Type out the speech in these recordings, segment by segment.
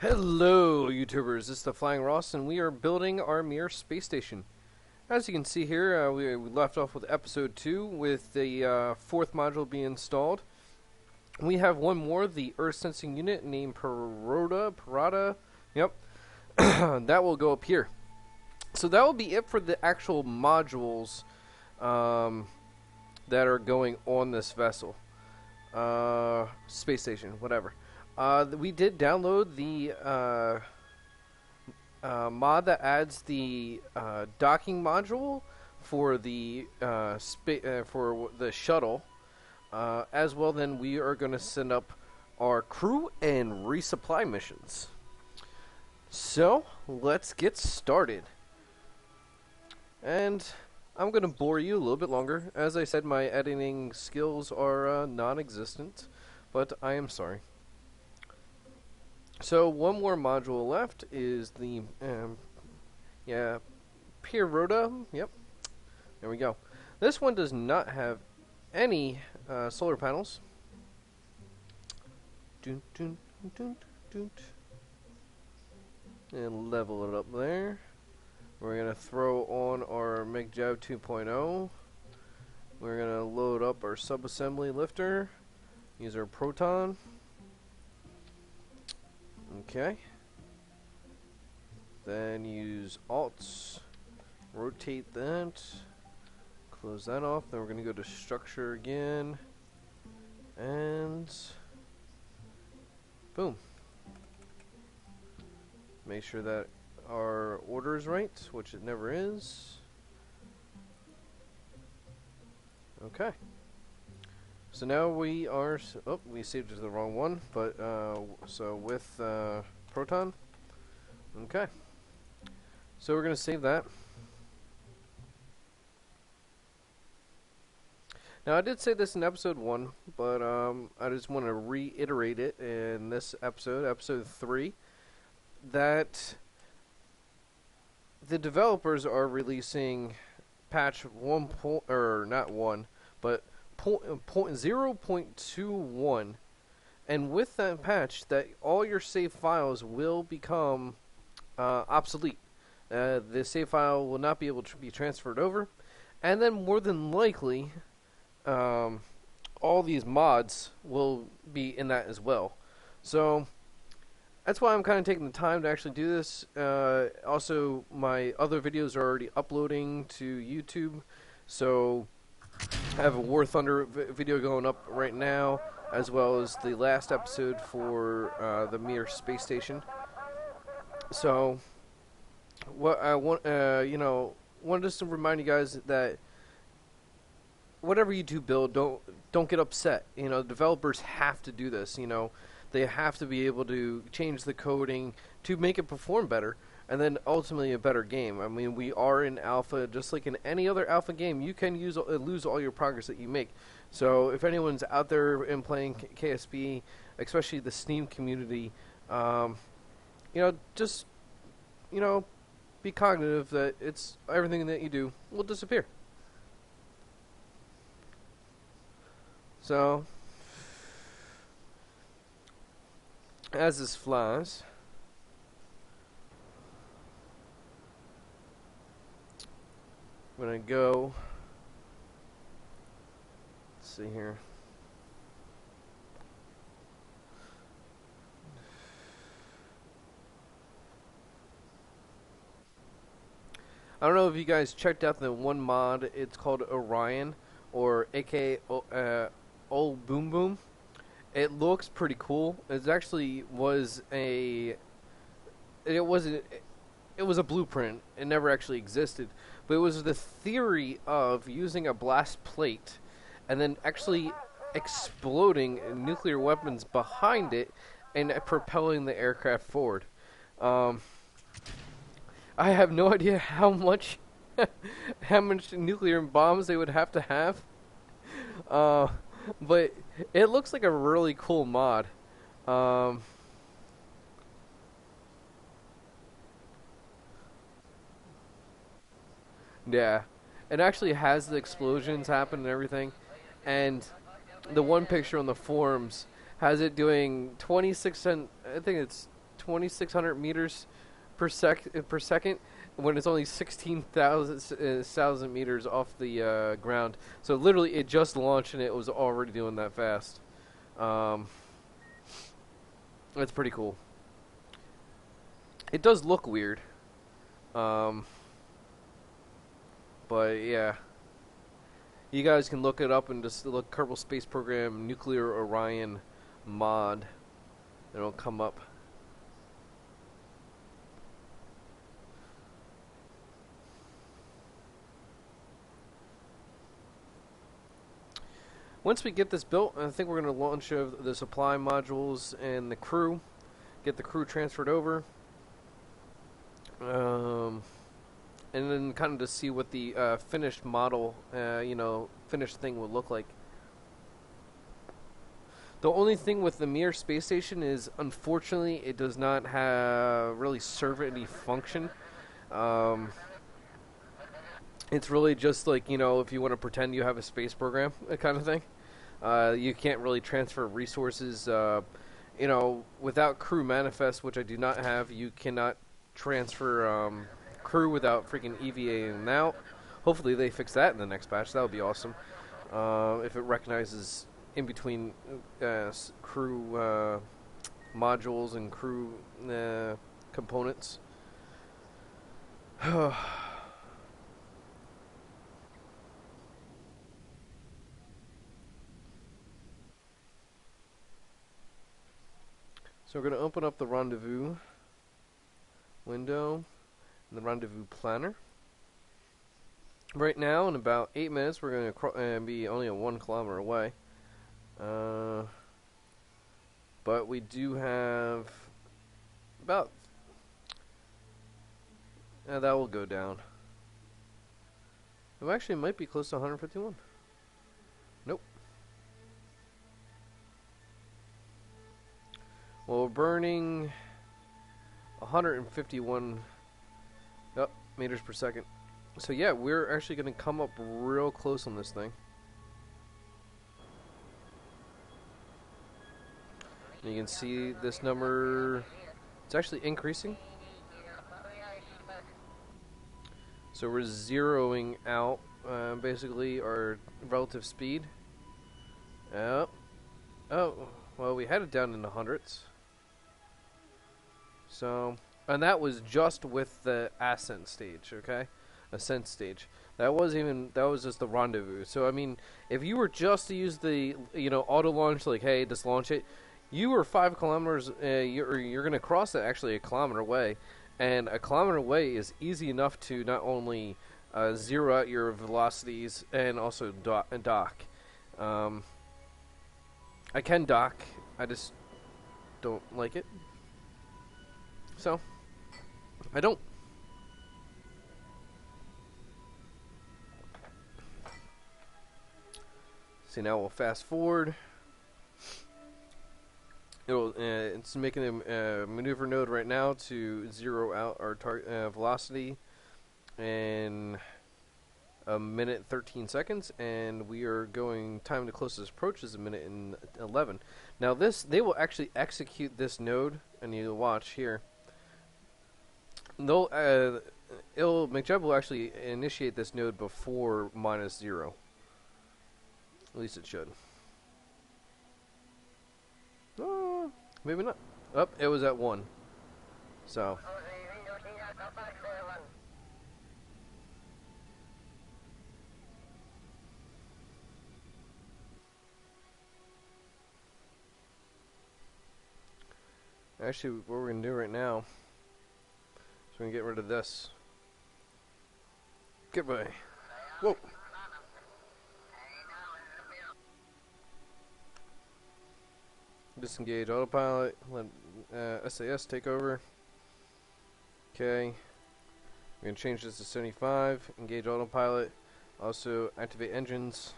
Hello, YouTubers. This is the Flying Ross, and we are building our MIR space station. As you can see here, we left off with episode 2, with the fourth module being installed. We have one more, the Earth Sensing Unit named Parada. Yep, that will go up here. So that will be it for the actual modules that are going on this vessel, space station, whatever. We did download the mod that adds the docking module for the shuttle. As well, then we are going to send up our crew and resupply missions. So let's get started. And I'm going to bore you a little bit longer. As I said, my editing skills are non-existent, but I am sorry. So one more module left is the Pierrota. Yep, there we go. This one does not have any solar panels. Dun, dun, dun, dun, dun. And level it up there. We're gonna throw on our MIG 2.0. We're gonna load up our subassembly lifter. Use our proton. Okay. Then use alts. Rotate that. Close that off. Then we're going to go to structure again. And boom. Make sure that our order is right, which it never is. Okay. So now we are, oh, we saved it to the wrong one, but, so with, proton, okay. So we're going to save that. Now I did say this in episode 1, but, I just want to reiterate it in this episode, episode 3, that the developers are releasing patch 1, or not 1, but 0.21, and with that patch, that all your save files will become obsolete. The save file will not be able to be transferred over, and then more than likely, all these mods will be in that as well. So that's why I'm kind of taking the time to actually do this. Also, my other videos are already uploading to YouTube, so I have a War Thunder video going up right now, as well as the last episode for the MIR space station. So, what I want, wanted just to remind you guys that whatever you do build, don't get upset. You know, developers have to do this. You know, they have to be able to change the coding to make it perform better. And then ultimately a better game. I mean, we are in alpha, just like in any other alpha game. You can lose all your progress that you make. So if anyone's out there and playing KSB, especially the Steam community, just be cognitive that it's everything that you do will disappear. So as this flies, I'm going to go, let's see here. I don't know if you guys checked out the one mod, it's called Orion, or aka Old Boom Boom. It looks pretty cool. It actually was it was a blueprint. It never actually existed. But it was the theory of using a blast plate and then actually exploding nuclear weapons behind it and propelling the aircraft forward. I have no idea how much nuclear bombs they would have to have. But it looks like a really cool mod. Yeah, it actually has the explosions happen and everything, and the one picture on the forums has it doing 26 cent. I think it's 2,600 meters per second when it's only 16,000 meters off the ground. So literally, it just launched and it was already doing that fast. Um, that's pretty cool. It does look weird, um, but yeah, you guys can look it up and just look Kerbal Space Program Nuclear Orion mod. It'll come up. Once we get this built, I think we're going to launch the supply modules and the crew, get the crew transferred over, and then kind of to see what the finished model, finished thing would look like. The only thing with the MIR space station is, unfortunately, it does not have really serve any function. It's really just like, if you want to pretend you have a space program, kind of thing. You can't really transfer resources. Without crew manifest, which I do not have, you cannot transfer crew without freaking EVAing out. Hopefully they fix that in the next patch. That would be awesome. If it recognizes in between crew modules and crew components. So we're going to open up the rendezvous window and the rendezvous planner. Right now, in about 8 minutes, we're going to be only 1 kilometer away. But we do have about... that will go down. It actually might be close to 151. Nope. Well, we're burning 151 meters per second. So yeah, we're actually going to come up real close on this thing. And you can see this number, it's actually increasing. So we're zeroing out basically our relative speed. Oh, well, we had it down in the hundreds. So, and that was just with the ascent stage, okay? Ascent stage. That was just the rendezvous. So, I mean, if you were just to use the, auto launch, like, hey, just launch it, you were 5 kilometers, you're going to cross it actually a kilometer away. And a kilometer away is easy enough to not only zero out your velocities and also dock. I can dock, I just don't like it. So, I don't. See, now we'll fast forward. It's making a maneuver node right now to zero out our velocity in 1 minute 13 seconds, and we are going time to closest approach is 1 minute and 11. Now they will actually execute this node, and you'll watch here. McJeb will actually initiate this node before -0. At least it should. Maybe not. It was at 1. So. Actually, what we're going to do right now is we're going to get rid of this. Get by. Whoa. Disengage autopilot. Let SAS take over. Okay. We're going to change this to 75. Engage autopilot. Also, activate engines.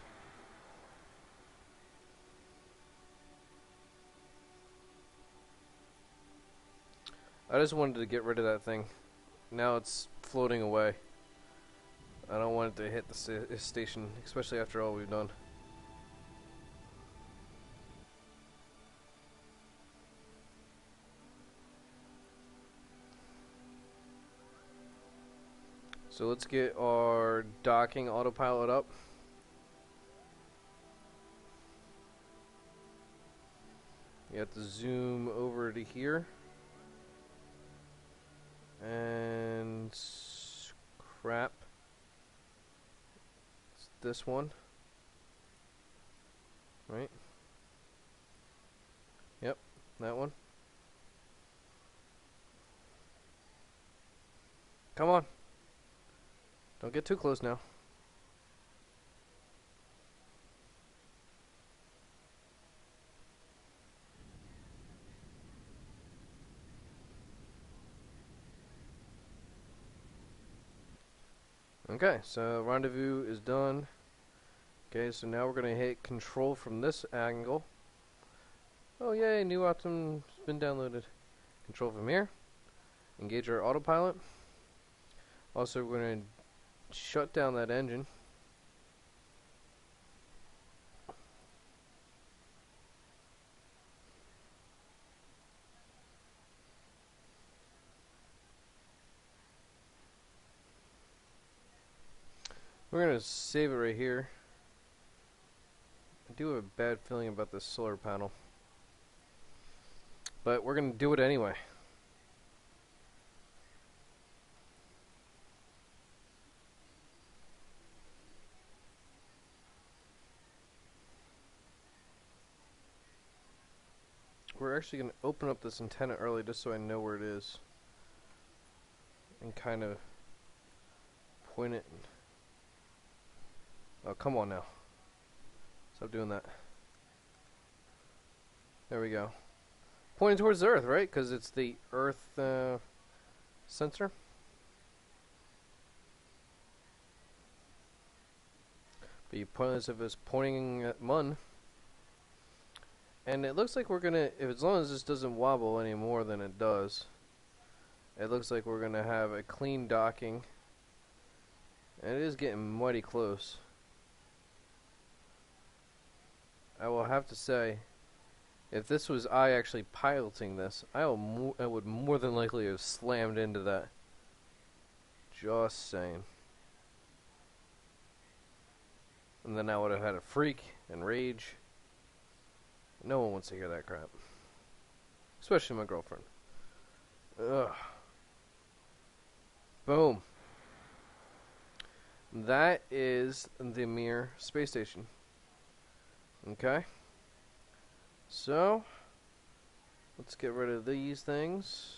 I just wanted to get rid of that thing. Now it's floating away. I don't want it to hit the station, especially after all we've done. So let's get our docking autopilot up. You have to zoom over to here. And crap. It's this one. Right? Yep, that one. Come on. Don't get too close now. Okay, so rendezvous is done. Okay, so now we're going to hit control from this angle. Oh yay, new optim's been downloaded. Control from here. Engage our autopilot. Also, we're going to shut down that engine. We're going to save it right here. I do have a bad feeling about this solar panel, but we're going to do it anyway. We're actually going to open up this antenna early just so I know where it is and kind of point it. Oh, come on now. Stop doing that. There we go. Pointing towards the Earth, right? Because it's the Earth sensor. Be pointless if it's pointing at Mun. And it looks like we're gonna, if as long as this doesn't wobble any more than it does, it looks like we're gonna have a clean docking. And it is getting mighty close. I will have to say, if this was I actually piloting this, I would more than likely have slammed into that. Just saying. And then I would have had a freak and rage. No one wants to hear that crap. Especially my girlfriend. Ugh. Boom. That is the MIR space station. Okay. So, let's get rid of these things.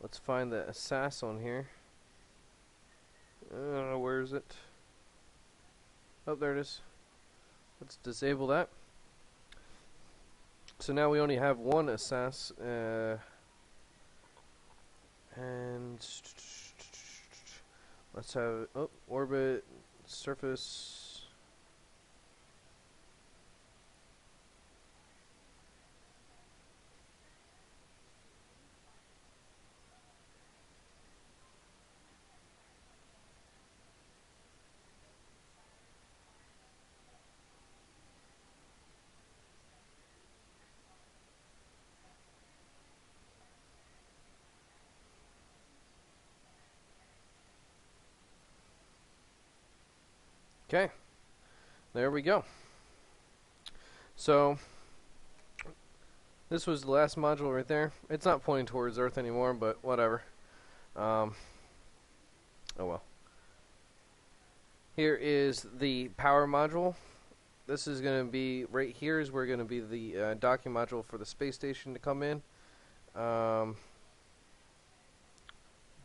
Let's find the assassin on here. Where is it? Oh, there it is. Let's disable that. So now we only have one assassin. And let's have orbit, surface. Okay, there we go. So, this was the last module right there. It's not pointing towards Earth anymore, but whatever. Oh well. Here is the power module. This is going to be, right here is where going to be the docking module for the space station to come in.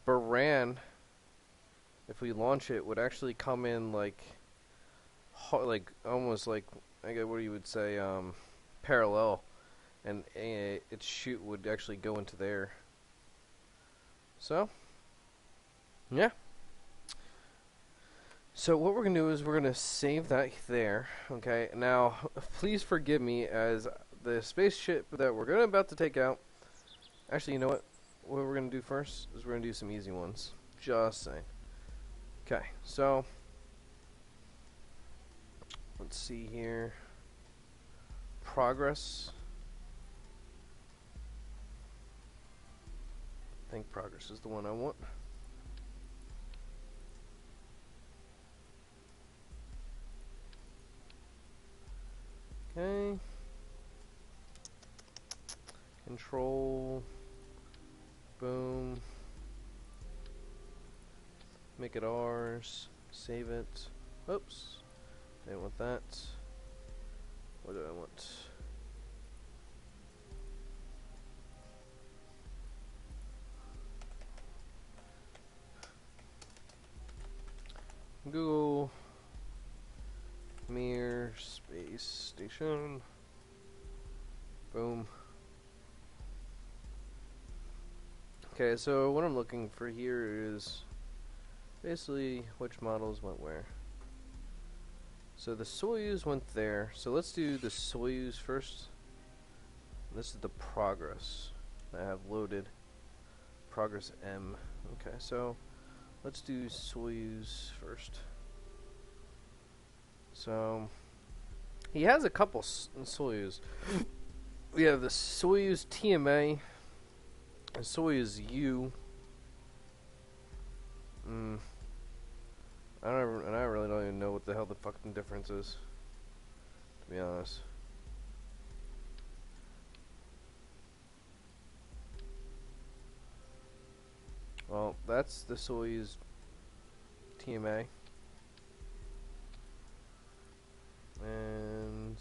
Baran, if we launch it, would actually come in like almost like, I guess what you would say, parallel, and its chute would actually go into there. So, yeah. So what we're going to do is we're going to save that there. Okay, now please forgive me, as the spaceship that we're about to take out, actually, you know what we're going to do first is we're going to do some easy ones. Just saying. Okay, so let's see here. Progress. I think progress is the one I want. Control. Boom. Make it ours. Save it. Oops. Didn't want that. What do I want? Google MIR space station. Boom. Okay, so what I'm looking for here is basically which models went where. So the Soyuz went there. So let's do the Soyuz first. This is the Progress I have loaded. Progress M. Okay, so let's do Soyuz first. So he has a couple Soyuz. We have the Soyuz TMA, and Soyuz U. I really don't even know what the hell the fucking difference is, to be honest. Well, that's the Soyuz TMA. And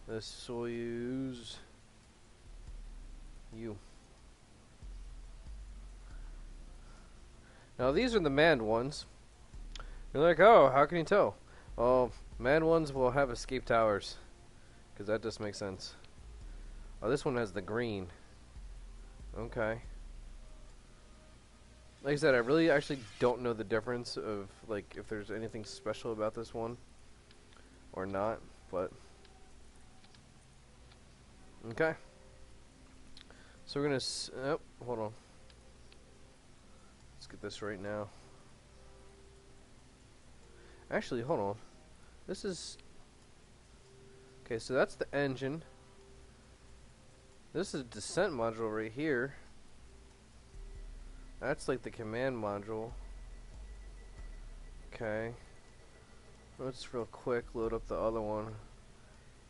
the Soyuz U. Now these are the manned ones. You're like, oh, how can you tell? Well, manned ones will have escape towers, because that just makes sense. Oh, this one has the green. Okay. Like I said, I really actually don't know the difference of, like, if there's anything special about this one or not, but okay. So we're gonna oh, hold on. Let's get this right now. Actually, hold on. This is okay, so that's the engine. This is a descent module right here. That's like the command module. Okay. Let's real quick load up the other one.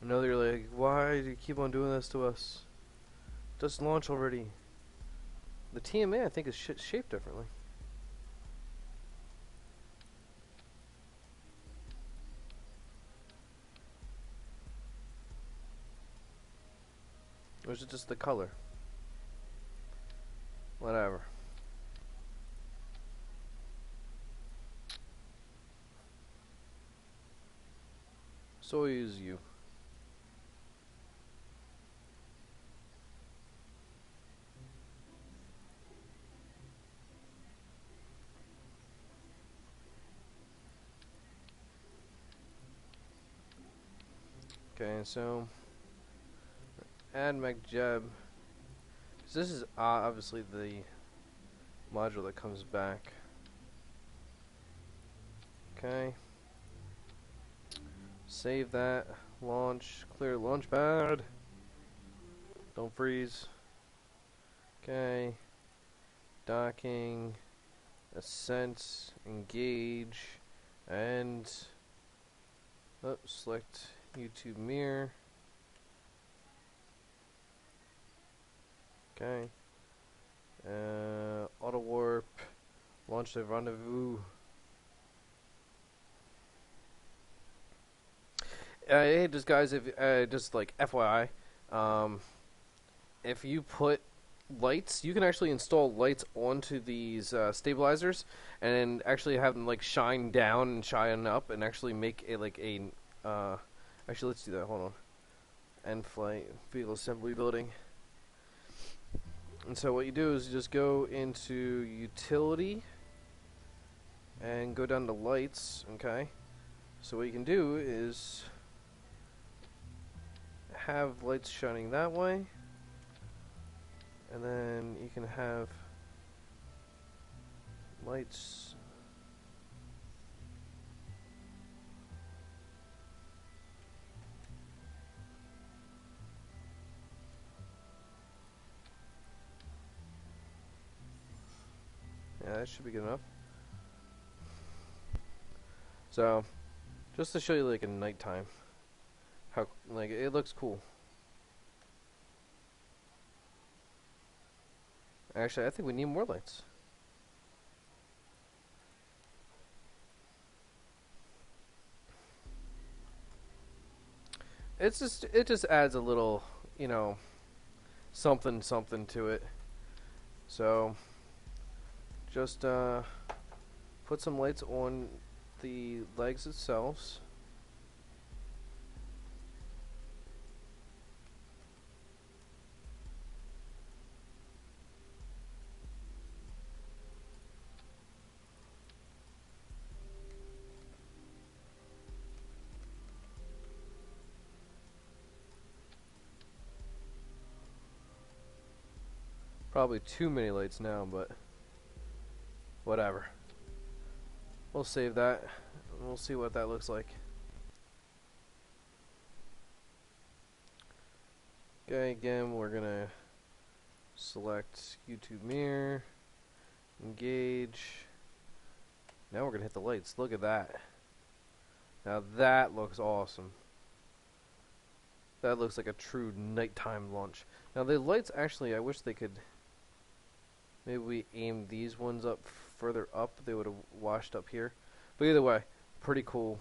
I know they're like, why do you keep on doing this to us? Just launch already. The TMA I think is shaped differently. Or is it just the color? Whatever. Soyuz U. Okay, so add MacJeb. So this is obviously the module that comes back. Okay. Save that. Launch. Clear launch pad. Don't freeze. Okay. Docking. Ascent. Engage. And select YouTube mirror. Okay. Auto warp. Launch the rendezvous. Hey, just guys, if just like FYI, if you put lights, you can actually install lights onto these stabilizers, and actually have them like shine down and shine up, and actually make a actually let's do that. Hold on. End flight vehicle assembly building. And so what you do is you just go into utility and go down to lights. Okay. So what you can do is have lights shining that way, and then you can have lights yeah, that should be good enough. So just to show you like a nighttime how like it looks cool. Actually, I think we need more lights. It just adds a little, you know, something to it. So just put some lights on the legs themselves. Probably too many lights now, but whatever. We'll save that. We'll see what that looks like. Okay, again, we're gonna select YouTube mirror, engage. Now we're gonna hit the lights. Look at that. Now that looks awesome. That looks like a true nighttime launch. Now the lights, actually, I wish they could. Maybe we aim these ones up further up. They would have washed up here. But either way, pretty cool.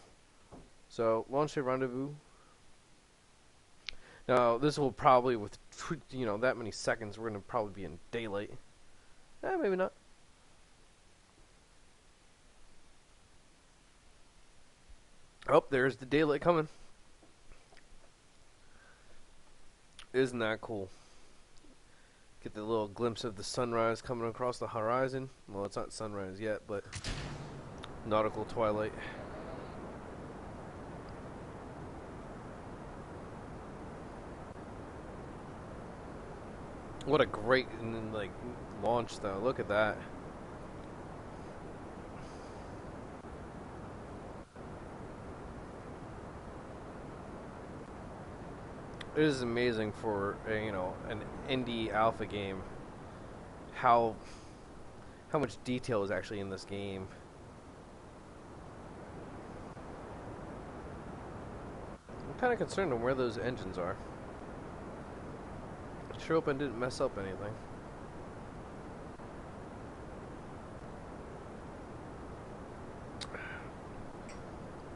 So launch a rendezvous. Now this will probably, with that many seconds, we're gonna probably be in daylight. Maybe not. Oh, there's the daylight coming. Isn't that cool? Get the little glimpse of the sunrise coming across the horizon. Well, it's not sunrise yet, but nautical twilight. What a great launch, though. Look at that. It is amazing for an indie alpha game how much detail is actually in this game. I'm kind of concerned on where those engines are. I sure hope I didn't mess up anything.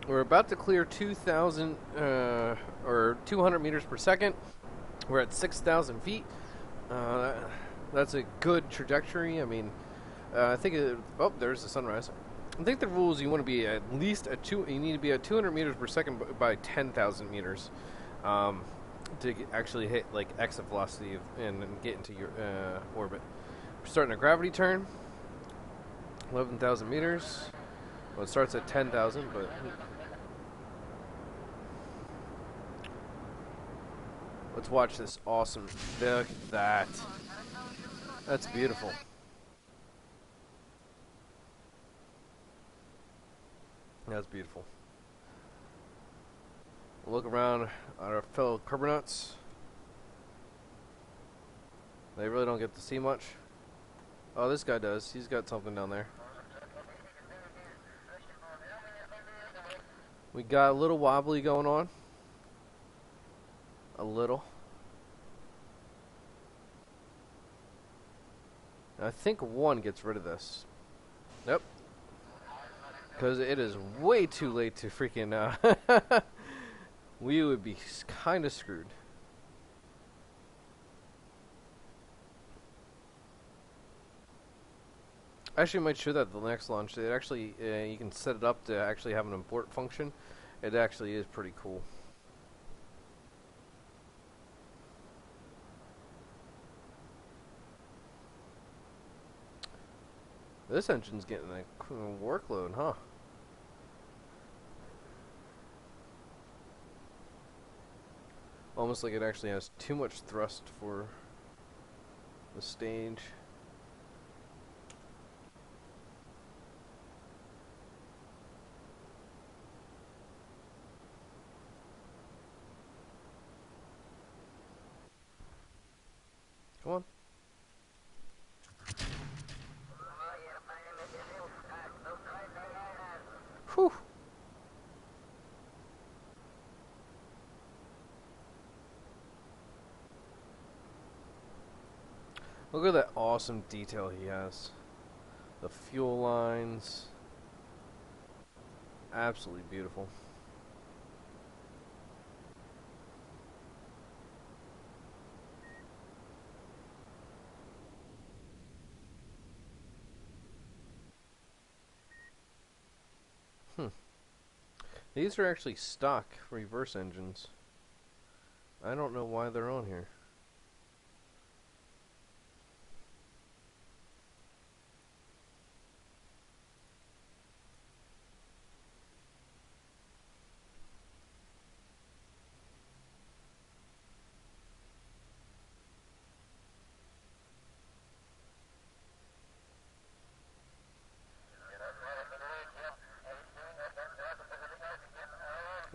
We're about to clear 2,000 or 200 meters per second. We're at 6,000 feet. That's a good trajectory. I mean, I think there's the sunrise. I think the rules, you want to be at least you need to be at 200 meters per second by 10,000 meters to actually hit exit velocity and get into your orbit. We're starting a gravity turn. 11,000 meters. Well, it starts at 10,000, but let's watch this awesome. Look at that. That's beautiful. That's beautiful. We'll look around at our fellow Kerbernauts. They really don't get to see much. Oh, this guy does. He's got something down there. We got a little wobbly going on. A little. I think one gets rid of this. Yep. Because it is way too late to freaking... we would be kind of screwed. Actually, might show that the next launch. It actually, you can set it up to actually have an abort function. It actually is pretty cool. This engine's getting a workload, huh? Almost like it actually has too much thrust for the stage. Come on. Whew. Look at that awesome detail he has. The fuel lines. Absolutely beautiful. Hmm. These are actually stock reverse engines. I don't know why they're on here.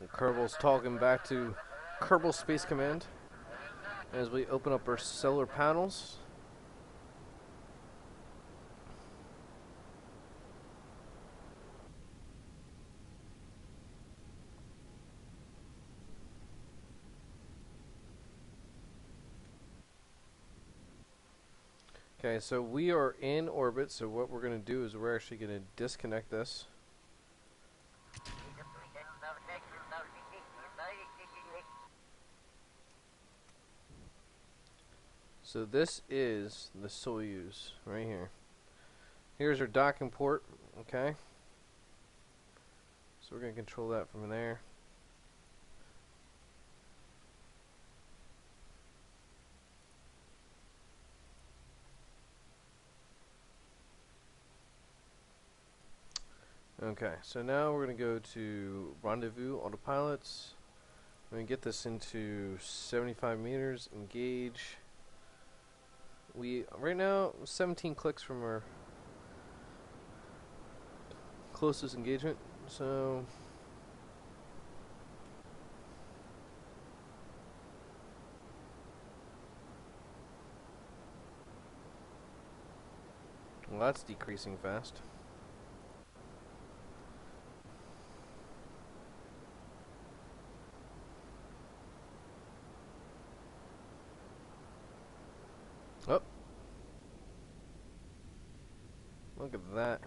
And Kerbal's talking back to Kerbal Space Command as we open up our solar panels. Okay, so we are in orbit, so what we're going to do is we're actually going to disconnect this. So this is the Soyuz right here. Here's our docking port, okay? So we're going to control that from there. Okay, so now we're going to go to rendezvous autopilots. We're going to get this into 75 meters, engage. We, right now, 17 clicks from our closest engagement, so well, that's decreasing fast. Oh, look at that.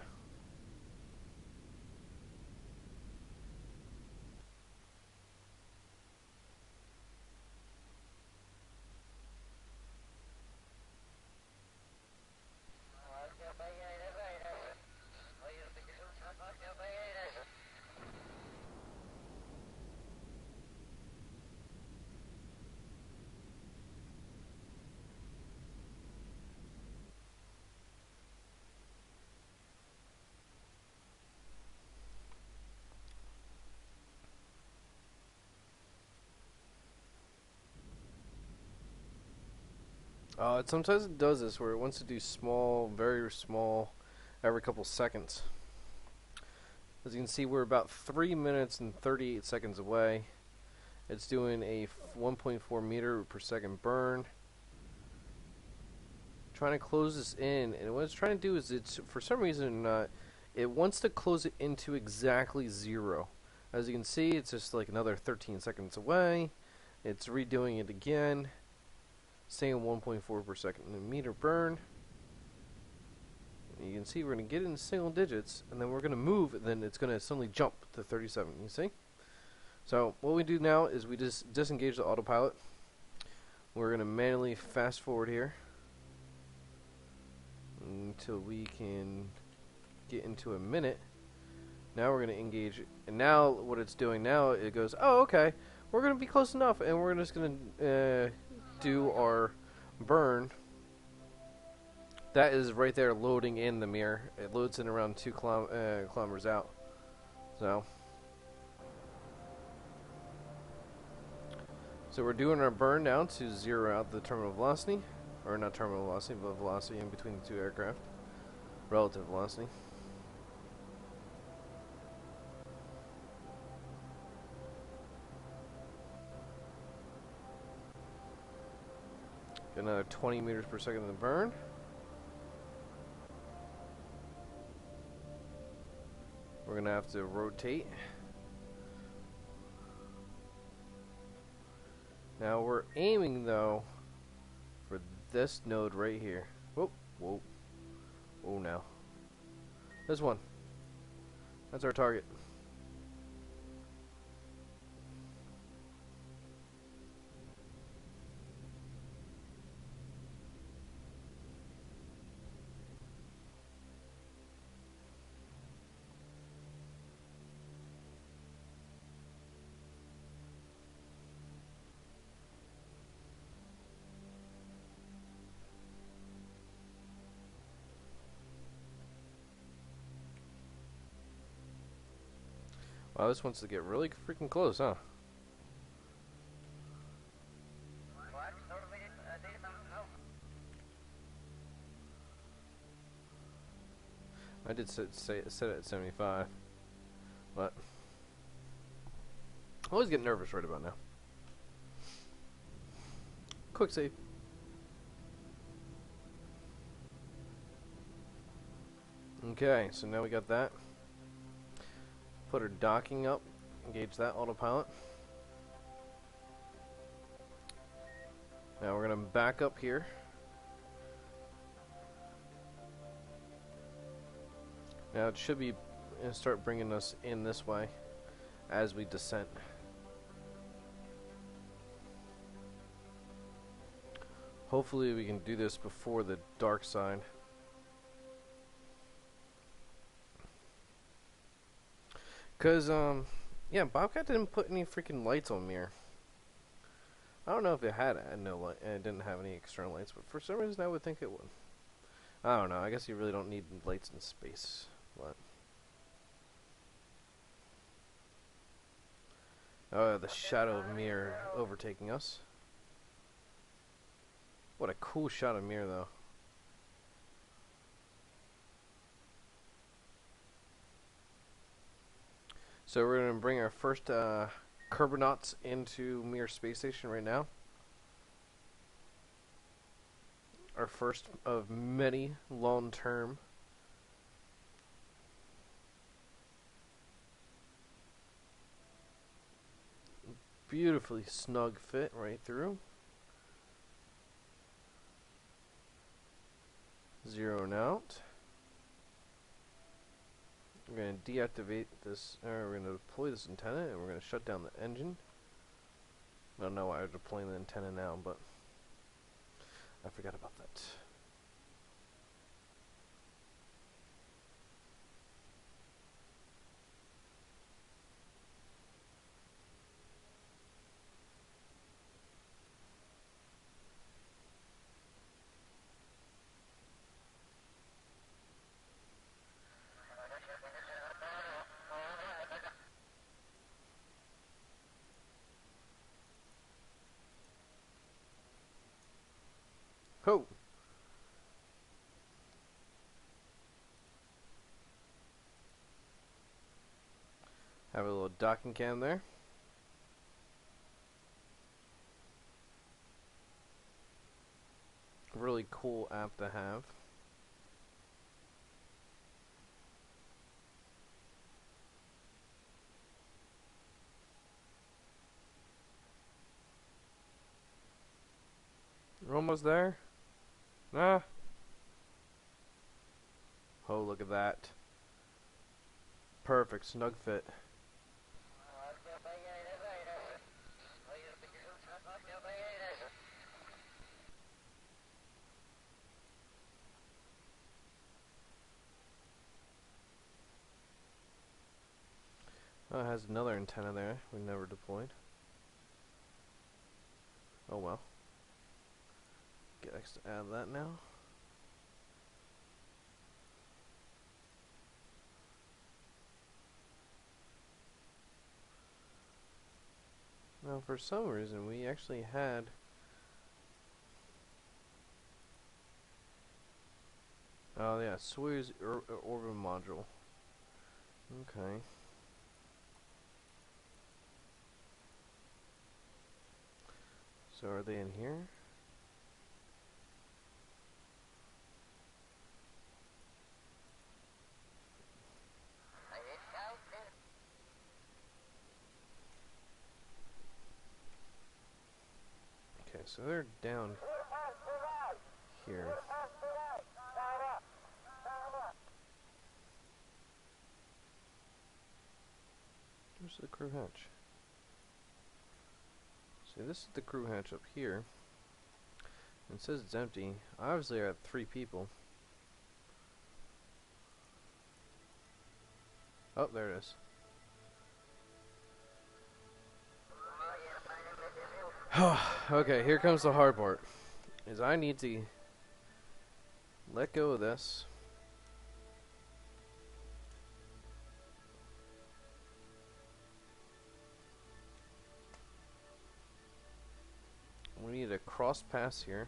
Sometimes it does this where it wants to do small, very small, every couple seconds. As you can see, we're about 3 minutes and 38 seconds away. It's doing a 1.4 meter per second burn. Trying to close this in, and what it's trying to do is it's, for some reason, it wants to close it into exactly 0. As you can see, it's just like another 13 seconds away. It's redoing it again. Saying 1.4 per second meter burn. You can see we're going to get in single digits, and then we're going to move, and then it's going to suddenly jump to 37. You see? So what we do now is we just disengage the autopilot. We're going to manually fast forward here until we can get into a minute. Now we're going to engage it. And now what it's doing now, it goes, oh, okay, we're going to be close enough, and we're just going to do our burn. That is right there loading in the MIR. It loads in around 2 kilometers out. So we're doing our burn now to 0 out the terminal velocity. Or not terminal velocity, but velocity in between the two aircraft. Relative velocity. Get another 20 meters per second in the burn. We're going to have to rotate. Now we're aiming, though, for this node right here. Whoa, whoa, oh now. This one. That's our target. Wow, this wants to get really freaking close, huh? I did set it at 75, but I always get nervous right about now. Quick save. Okay, so now we got that. Put our docking up. Engage that autopilot. Now we're going to back up here. Now it should be start bringing us in this way as we descend. Hopefully we can do this before the dark side. Cause yeah, Bobcat didn't put any freaking lights on MIR. I don't know if it had no light and it didn't have any external lights, but for some reason I would think it would. I don't know. I guess you really don't need lights in space, but oh, the shadow of MIR overtaking us. What a cool shot of MIR, though. So we're going to bring our first Kerbal into MIR space station right now. Our first of many long-term. Beautifully snug fit right through. Zeroing out. We're going to deactivate this, we're going to deploy this antenna, and we're going to shut down the engine. I don't know why I'm deploying the antenna now, but I forgot about that. Ho! Have a little docking cam there. Really cool app to have. We're almost there. Ah. Oh, look at that. Perfect, snug fit. Oh, it has another antenna there we never deployed. Oh well. Get X to add that now. Now, for some reason, we actually had oh yeah, Soyuz orbit module. Okay. So are they in here? Okay, so they're down here. Where's the crew hatch? See, this is the crew hatch up here. It says it's empty. Obviously, I have 3 people. Oh, there it is. Okay, here comes the hard part. Is I need to let go of this. We need a cross pass here.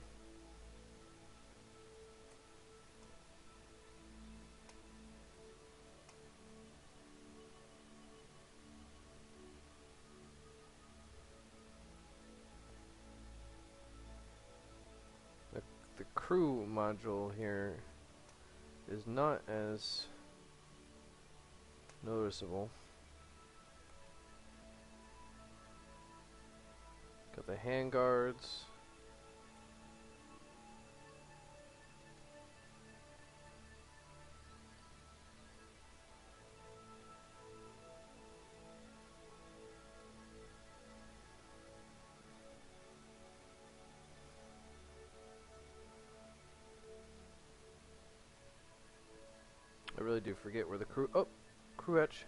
The crew module here is not as noticeable. Got the hand guards. I really do forget where the crew... Oh! Crew hatch.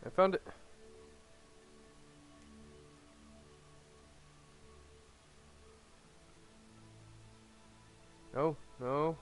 I found it. No, no.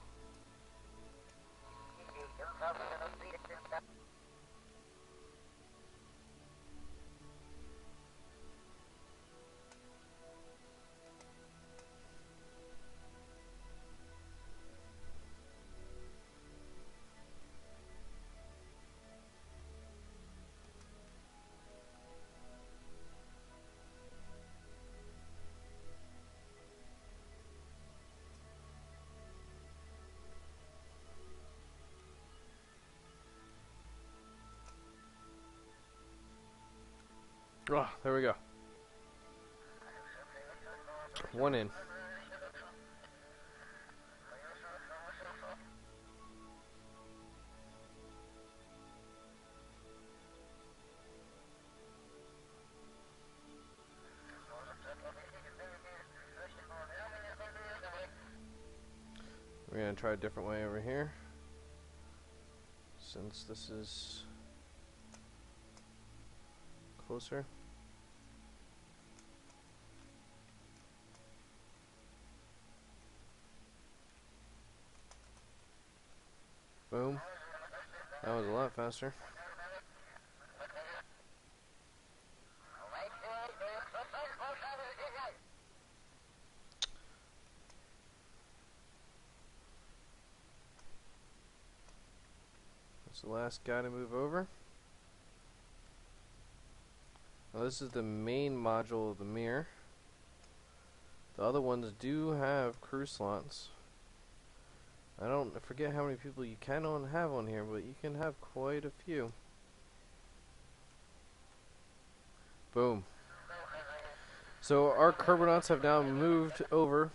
Oh, there we go. One in. We're gonna try a different way over here, since this is closer. Boom. That was a lot faster. That's the last guy to move over. Now this is the main module of the MIR. The other ones do have crew slots. I forget how many people you can have on here, but you can have quite a few. Boom. So our Kerbal have now moved over.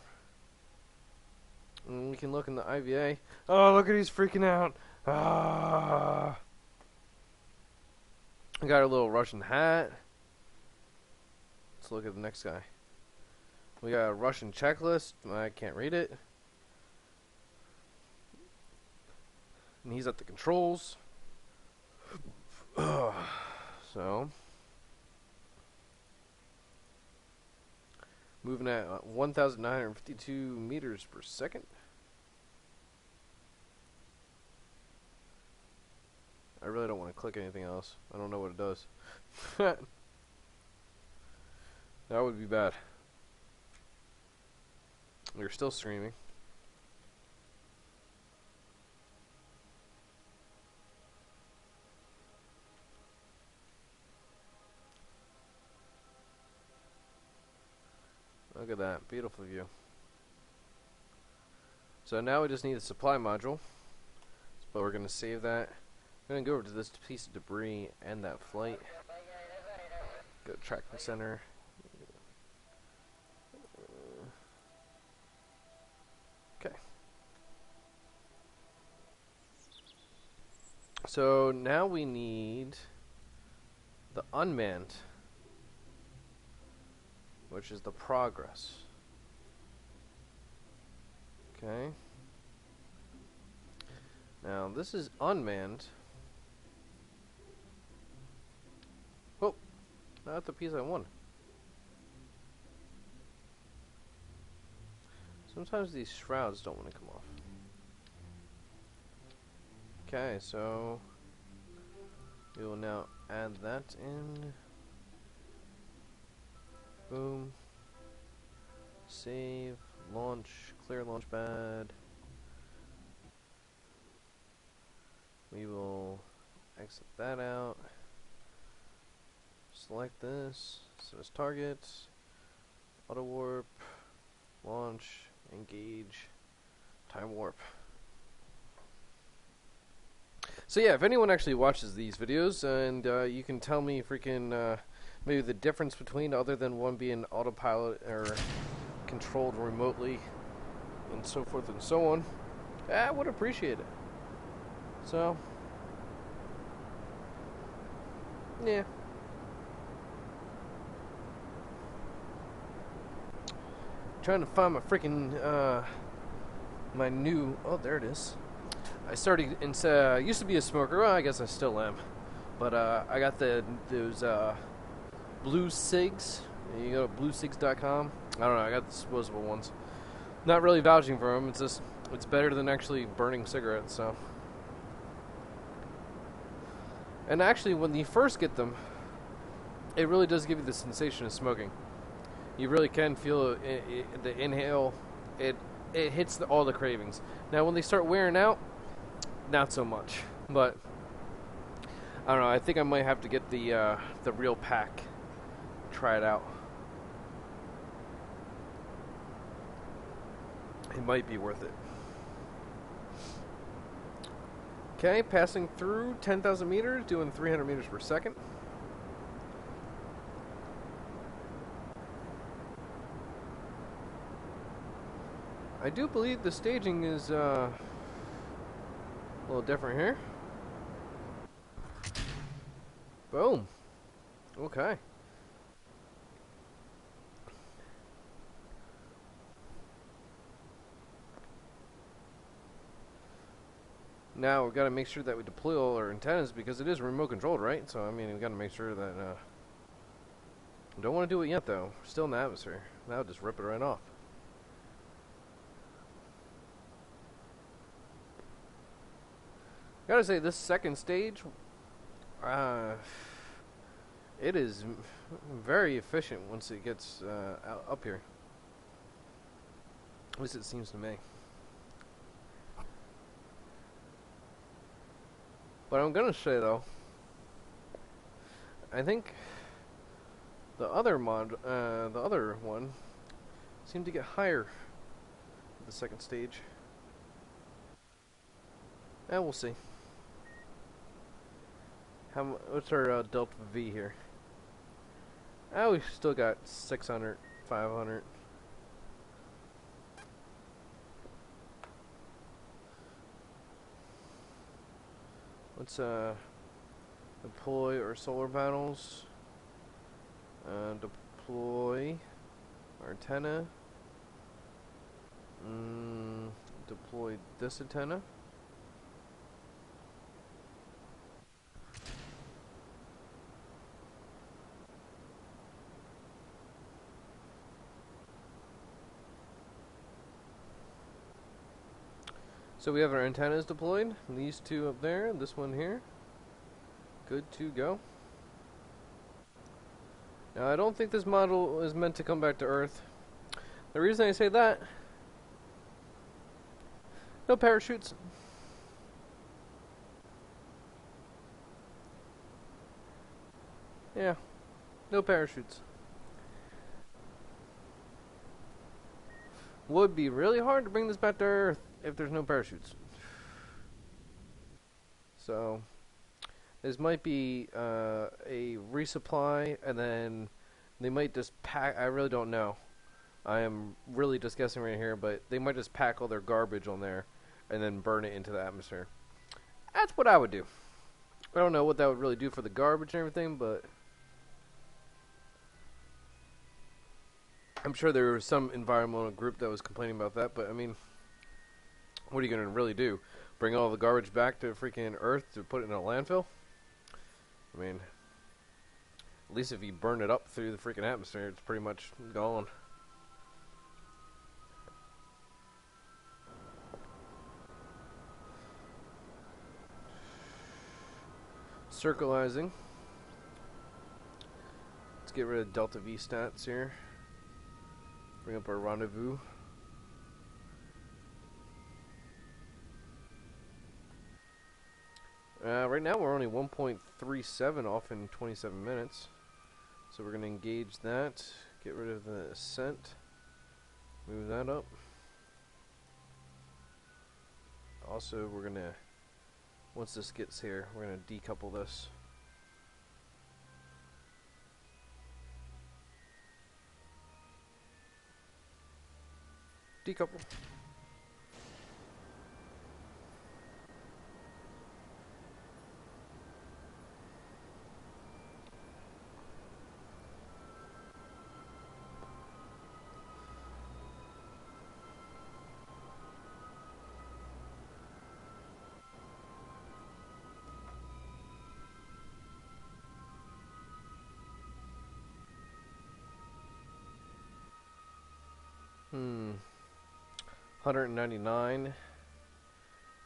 And we can look in the IVA. Oh, look at he's freaking out. Ah. I got a little Russian hat. Let's look at the next guy. We got a Russian checklist. I can't read it. And he's at the controls. So, moving at 1,952 meters per second. I really don't want to click anything else. I don't know what it does. That would be bad. You're still streaming. Look at that, beautiful view. So now we just need a supply module, but we're going to save that. I'm going to go over to this piece of debris and that flight. Go to tracking center. Okay. So now we need unmanned, which is the progress. Okay. Now this is unmanned. Oh, not the piece I want. Sometimes these shrouds don't want to come off. Okay, so we will now add that in. Boom. Save. Launch. Clear launch pad. We will exit that out. Select this. So it's target. Auto warp. Launch. Engage. Time warp. So yeah, if anyone actually watches these videos, and you can tell me freaking maybe the difference between, other than one being autopilot or controlled remotely and so forth and so on, I would appreciate it. So yeah, trying to find my freaking my new, oh, there it is. I started used to be a smoker. Well, I guess I still am, but I got those blue cigs. You go to bluecigs.com. I don't know. I got the disposable ones. Not really vouching for them. It's just it's better than actually burning cigarettes. So, and actually, when you first get them, it really does give you the sensation of smoking. You really can feel the inhale. It hits all the cravings. Now, when they start wearing out, not so much. But I don't know. I think I might have to get the real pack. Try it out. It might be worth it. Okay, passing through 10,000 meters, doing 300 meters per second. I do believe the staging is a little different here. Boom. Okay. Now we've got to make sure that we deploy all our antennas, because it is remote controlled, right? So I mean, we've got to make sure that don't want to do it yet though. We're still in the atmosphere. Now just rip it right off. Gotta say, this second stage, it is very efficient once it gets up here. At least it seems to me. But I'm gonna say though, I think the other one seemed to get higher at the second stage. And we'll see. What's our delta V here? Oh, we still got 600, 500. Let's deploy our solar panels. Deploy our antenna. Deploy this antenna. So we have our antennas deployed. These two up there, this one here. Good to go. Now I don't think this model is meant to come back to Earth. The reason I say that, no parachutes. Yeah, no parachutes. Would be really hard to bring this back to Earth if there's no parachutes. So this might be a resupply, and then they might just pack. I really don't know. I am really just guessing right here, but they might just pack all their garbage on there and then burn it into the atmosphere. That's what I would do. I don't know what that would really do for the garbage and everything, but I'm sure there was some environmental group that was complaining about that, but I mean, what are you going to really do? Bring all the garbage back to freaking Earth to put it in a landfill? I mean, at least if you burn it up through the freaking atmosphere, it's pretty much gone. Circularizing. Let's get rid of Delta V stats here. Bring up our rendezvous. Right now we're only 1.37 off in 27 minutes. So we're going to engage that. Get rid of the ascent. Move that up. Also, we're going to, once this gets here, we're going to decouple this. Decouple. Hmm. 199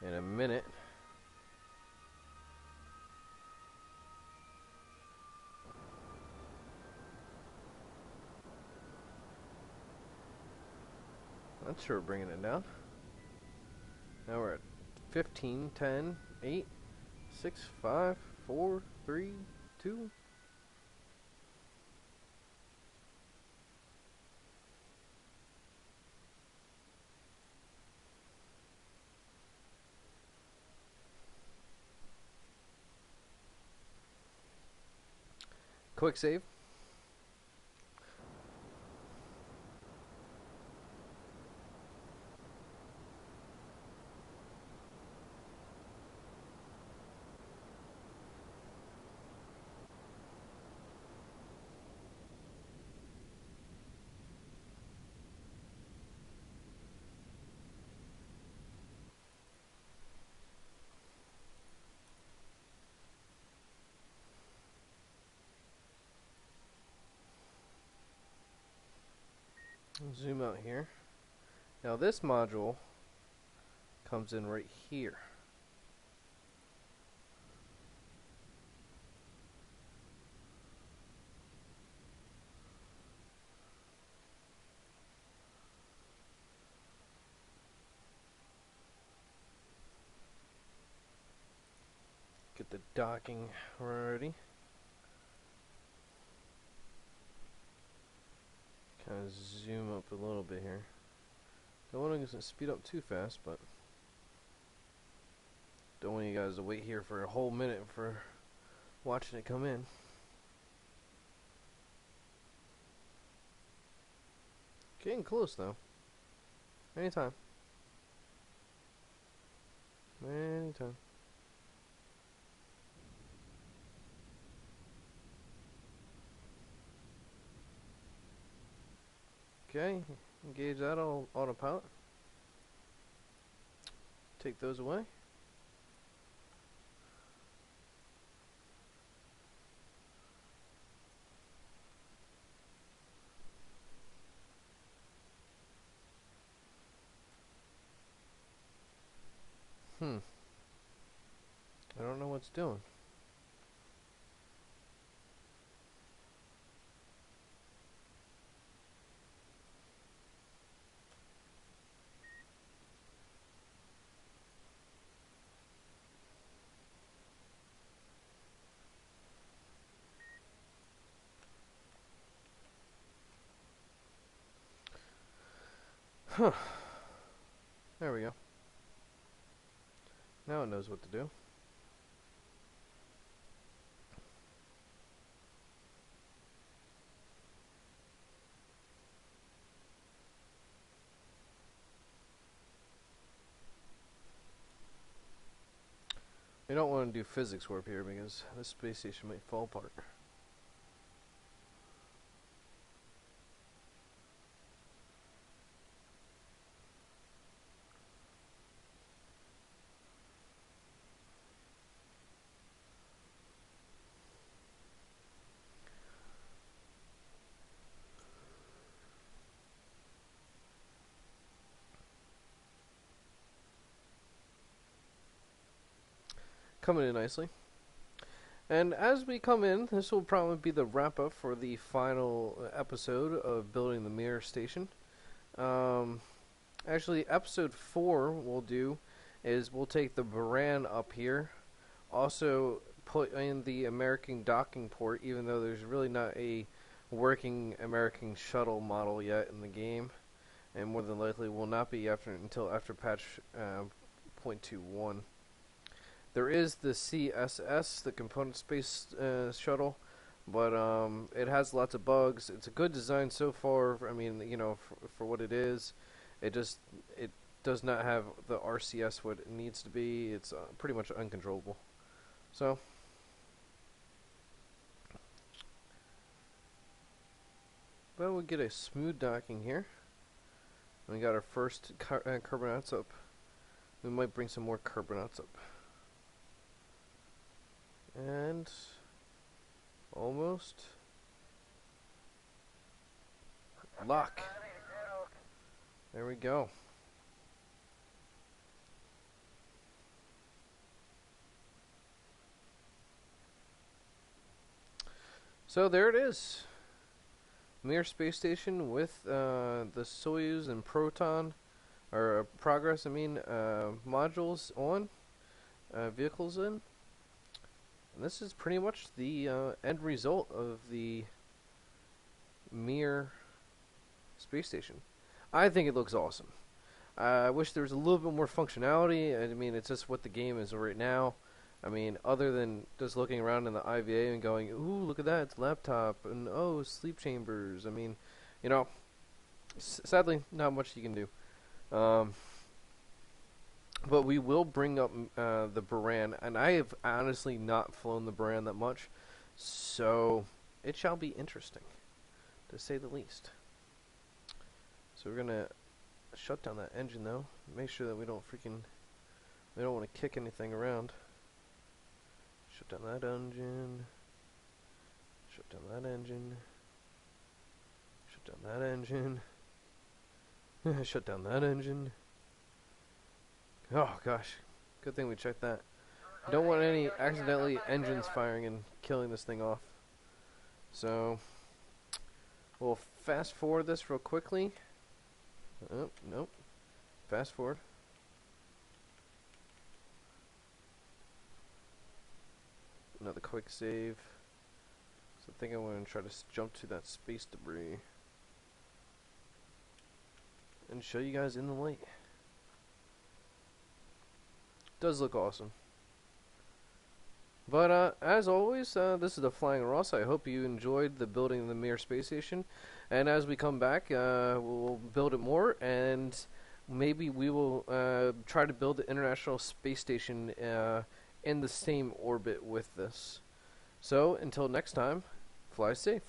in a minute. That's sure bringing it down. Now we're at 15, 10, 8, 6, 5, 4, 3, 2. Quick save. Zoom out here. Now this module comes in right here. Get the docking ready. Kind of zoom up a little bit here. Don't want to speed up too fast, but don't want you guys to wait here for a whole minute for watching it come in. Getting close though. Anytime. Anytime. Okay, engage that autopilot. Take those away. I don't know what's doing. Huh. There we go. Now it knows what to do. We don't want to do physics warp here because this space station might fall apart. coming in nicely. And as we come in, this will probably be the wrap up for the final episode of building the MIR station. Actually, episode 4 we'll do is we'll take the Baran up here, also put in the American docking port, even though there's really not a working American shuttle model yet in the game, and more than likely will not be until after patch 0.21. There is the CSS, the Component Space Shuttle, but it has lots of bugs. It's a good design so far. I mean, you know, for what it is, it does not have the RCS what it needs to be. It's pretty much uncontrollable. So, but we'll get a smooth docking here. We got our first carbonauts up. We might bring some more carbonauts up. And almost lock. There we go. So there it is. Mir space station with the Soyuz and Proton, or Progress, modules on, vehicles in. And this is pretty much the end result of the Mir space station. I think it looks awesome. I wish there was a little bit more functionality. I mean, it's just what the game is right now. I mean, other than just looking around in the IVA and going, ooh, look at that, it's a laptop, and oh, sleep chambers. I mean, you know, sadly, not much you can do. But we will bring up the Baran, and I have honestly not flown the Baran that much, so it shall be interesting, to say the least. So we're gonna shut down that engine though. Make sure that we don't want to kick anything around. Shut down that engine. Shut down that engine. Shut down that engine. Shut down that engine. Oh gosh, good thing we checked that. Don't want any accidentally engines firing and killing this thing off. So we'll fast forward this real quickly. Oh, nope. Fast forward. Another quick save. So I think I'm going to try to jump to that space debris and show you guys in the light. Does look awesome. But as always, this is the Flying Ross. I hope you enjoyed the building of the Mir space station. And as we come back, we'll build it more, and maybe we will try to build the International Space Station in the same orbit with this. So until next time, fly safe.